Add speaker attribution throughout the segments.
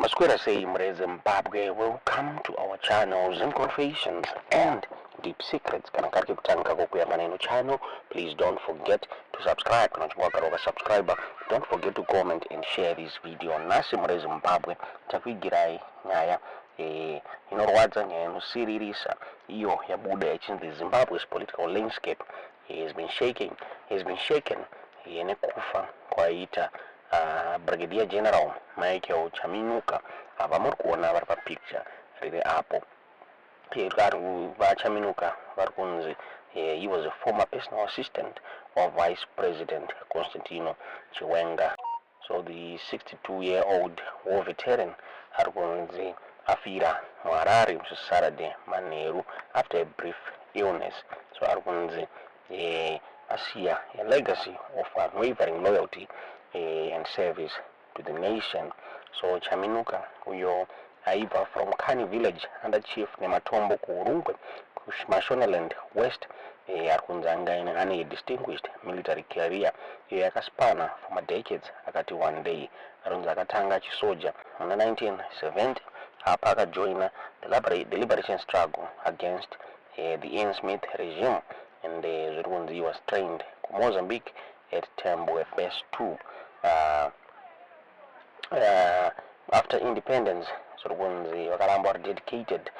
Speaker 1: Masquera say Zimbabwe, welcome to our channels and confessions and deep secrets. Kanakati kutanga kukuya maneno channel. Please don't forget to subscribe. Kanachukua subscriber. Don't forget to comment and share this video. Nasi Zimbabwe takuigirai nyaya inorwadza nyaya inosiririsa iyo yabuda yachinzi Zimbabwe's political landscape has been shaken nekufa kwaita Brigadier General Chaminuka Hapana Kumira vari papicture riri apo. Chaminuka vari he was a former personal assistant of Vice President Chiwenga. So the 62-year-old war veteran ari afira muHarare Saturday manheru after a brief illness. So ari asiya a legacy of unwavering loyalty and service to the nation. So Chaminuka uyo aiva from Kani village under chief Nematombo Kurungwe Mashonaland West ane distinguished military career yakaspana for decades. Akati one day arunza akatanga chisoja in 1970 apa akajoina the liberation struggle against the Ian Smith regime, and he was trained to Mozambique at Tambwe Base 2. After independence, Wakalamba are dedicated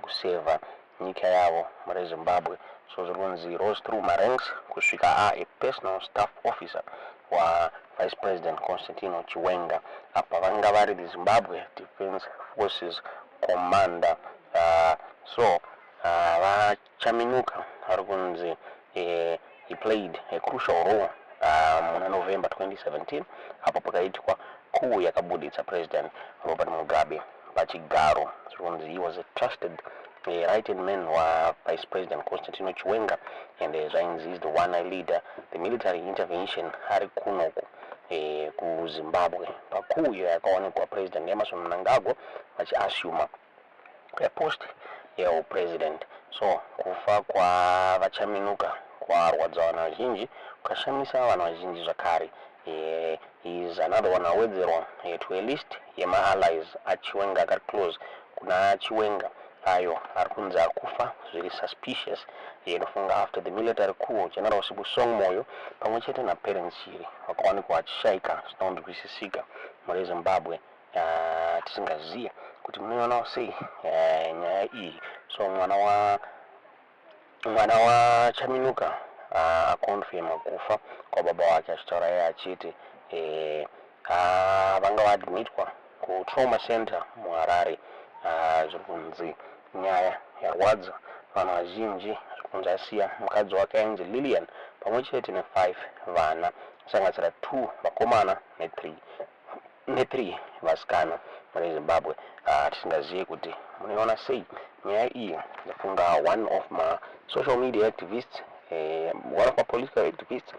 Speaker 1: kuseva nyika yavo muri Zimbabwe. So he rose through my ranks kusvika a personal staff officer wa Vice President Chiwenga. Apa vanga vari the Zimbabwe Defense Forces Commander. So Chaminuka ari he played a crucial role in November 2017 apo pakaitwa coup yakabuditsa President Robert Mugabe pachigaro. So he was a trusted right-hand man wa Vice President Chiwenga, and is the one I lead the military intervention ari kunoku ku Zimbabwe pacoup yakaonekwa President Emerson Mnangagwa vachiasuma post ya president. So kufa kwa Chaminuka kwarwadza vanhu vazhinji, kukashamisa vanhu vazhinji zvakare. He is another one awedzerwa to a list yema-allies aChiwenga akari close kuna Chiwenga ayo ari kunzi akufa zviri suspicious. Inofunga after the military coup General Sibusong Moyo pamwe chete naparents chiri vakawanikwa vachishaika zvinondwisisika muri Zimbabwe. Tisingaziye kuti munoiona sei nyaya iyi. So mwana wa Chaminuka akonfirma kufa kwa baba wake achitaura iye achiti vanga vaadmitwa ku trauma center muHarare. Zviri kunzi nyaya yarwadza vanhu vazhinji. Zviri kunzi asiya mukadzi wake ainzi Lillian pamwe chete ne5 vana kusanganisira 2 vakomana ne3 vasikana muri Zimbabwe. Tisingaziye kuti munoiona sei nyaya iyi. Ndafunga one of my social media activists, one of my political activists,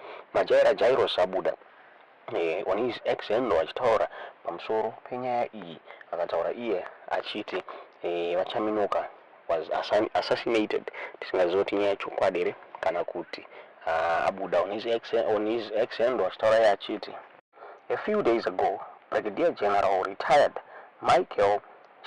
Speaker 1: Jairus abuda on his ex-handle achitaura pamusoro penyaya iyi. Akataura iye achiti Chaminuka was assassinated. Tisingaziye kuti nyaya chokwadi here kana kuti abuda on his ex-handle achitaura iye achiti a few days ago Brigadier General retired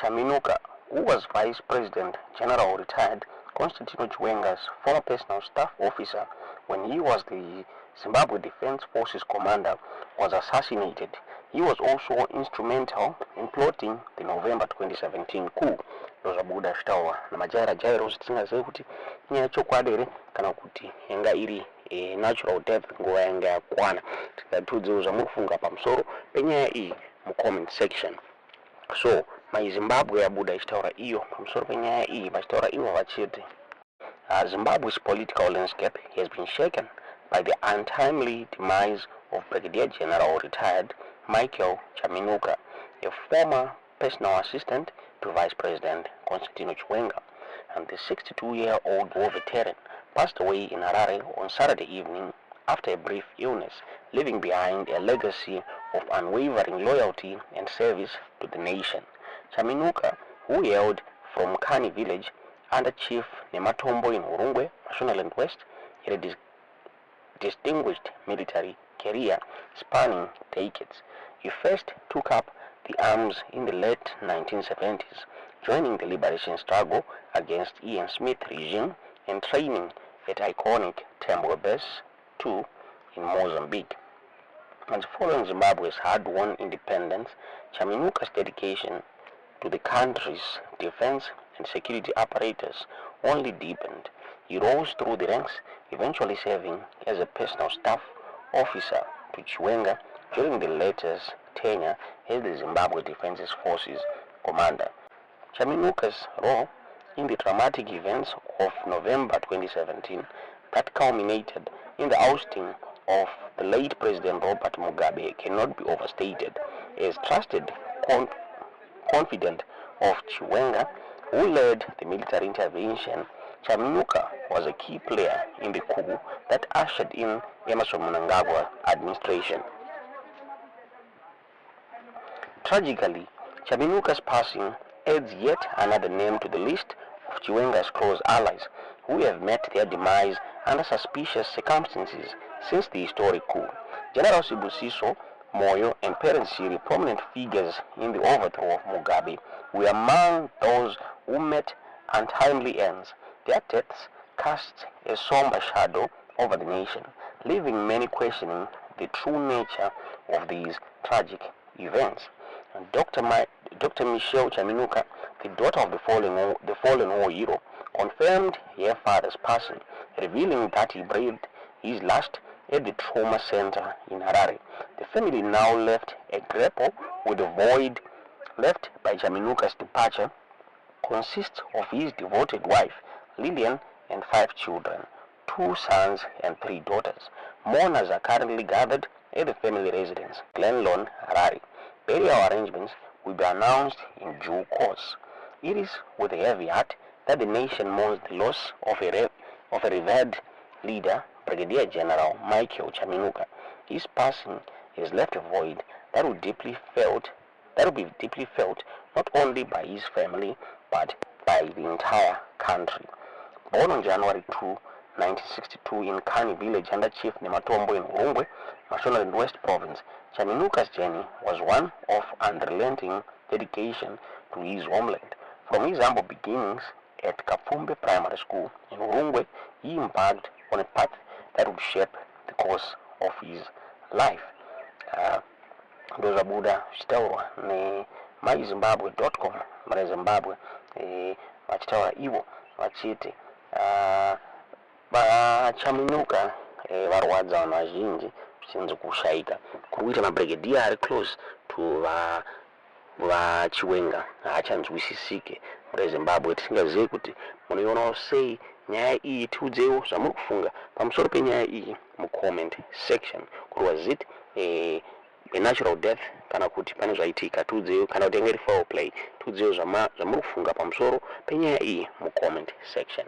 Speaker 1: Chaminuka, who was Vice President General retired Chiwenga's former personal staff officer when he was the Zimbabwe Defense Forces Commander, was assassinated. He was also instrumental in plotting the November 2017 coup. Abuda achitaura Jairus tisingazive kuti nyaya chokwadi here kana kuti yanga iri natural death nguva yanga yakwana. Tingatiudzewo zvamuri kufunga pamusoro penyaya iyi comment section. So Zimbabwe abuda achitaura iyo pamusoro penyaya iyi vachitaura ivo vachiti Zimbabwe's political landscape has been shaken by the untimely demise of Brigadier General retired Chaminuka, a former personal assistant to Vice President Chiwenga, and the 62-year-old war veteran passed away in Harare on Saturday evening after a brief illness, leaving behind a legacy of unwavering loyalty and service to the nation. Chaminuka, who hailed from Kani village under Chief Nematombo in Urungwe, Mashonaland West, had a distinguished military career spanning decades. He first took up the the arms in the late 1970s, joining the liberation struggle against Ian Smith regime and training at iconic Tambwe Base 2 in Mozambique. And following Zimbabwe's hard-won independence, Chaminuka's dedication to the country's defense and security apparatus only deepened. He rose through the ranks, eventually serving as a personal staff officer to Chiwenga during the latter's tenure as the Zimbabwe Defense Forces commander. Chaminuka's role in the dramatic events of November 2017 that culminated in the ousting of the late President Robert Mugabe cannot be overstated. As trusted confidant of Chiwenga, who led the military intervention, Chaminuka was a key player in the coup that ushered in Emmerson Mnangagwa's administration. Tragically, Chaminuka's passing adds yet another name to the list of Chiwenga's close allies who have met their demise under suspicious circumstances since the historic coup. General Sibusiso, Moyo, and Parent Siri, prominent figures in the overthrow of Mugabe, were among those who met untimely ends. Their deaths cast a somber shadow over the nation, leaving many questioning the true nature of these tragic events. And Dr. Michelle Chaminuka, the daughter of the fallen war hero, confirmed her father's passing, revealing that he breathed his last at the trauma center in Harare. The family now left a grapple with the void left by Chaminuka's departure consists of his devoted wife, Lillian, and 5 children, 2 sons and 3 daughters. Mourners are currently gathered at the family residence, Glenlawn, Harare. Burial arrangements will be announced in due course. It is with a heavy heart that the nation mourns the loss of a revered leader, Brigadier General Michael Chaminuka. His passing has left a void that will be deeply felt not only by his family but by the entire country. Born on January 2, 1962 in Kani village under Chief Nematombo in Urungwe, Mashonaland West Province, Chaminuka's journey was one of unrelenting dedication to his homeland. From his humble beginnings at Kafumbe Primary School in Urungwe, he embarked on a path that would shape the course of his life. Ndoza Buda chitaurwa ne myzimbabwe.com mara Zimbabwe vachitaura ivo vachiti Chaminuka varwadza vanhu vazhinji zvisinzi kushaika kuri kuita mabrigadier ari close to vaChiwenga haachanzwisisike muri Zimbabwe. Tisingazivi kuti munoionawo sei nyaya iyi. Tiudzewo zvamuri kufunga pamusoro penyaya iyi mucomment section. Kuti was it a natural death kana kuti pane zvaitika. Tiudzewo kana kuti enge iri foul play. Tiudzewo zvamuri kufunga pamusoro penyaya iyi mucomment section.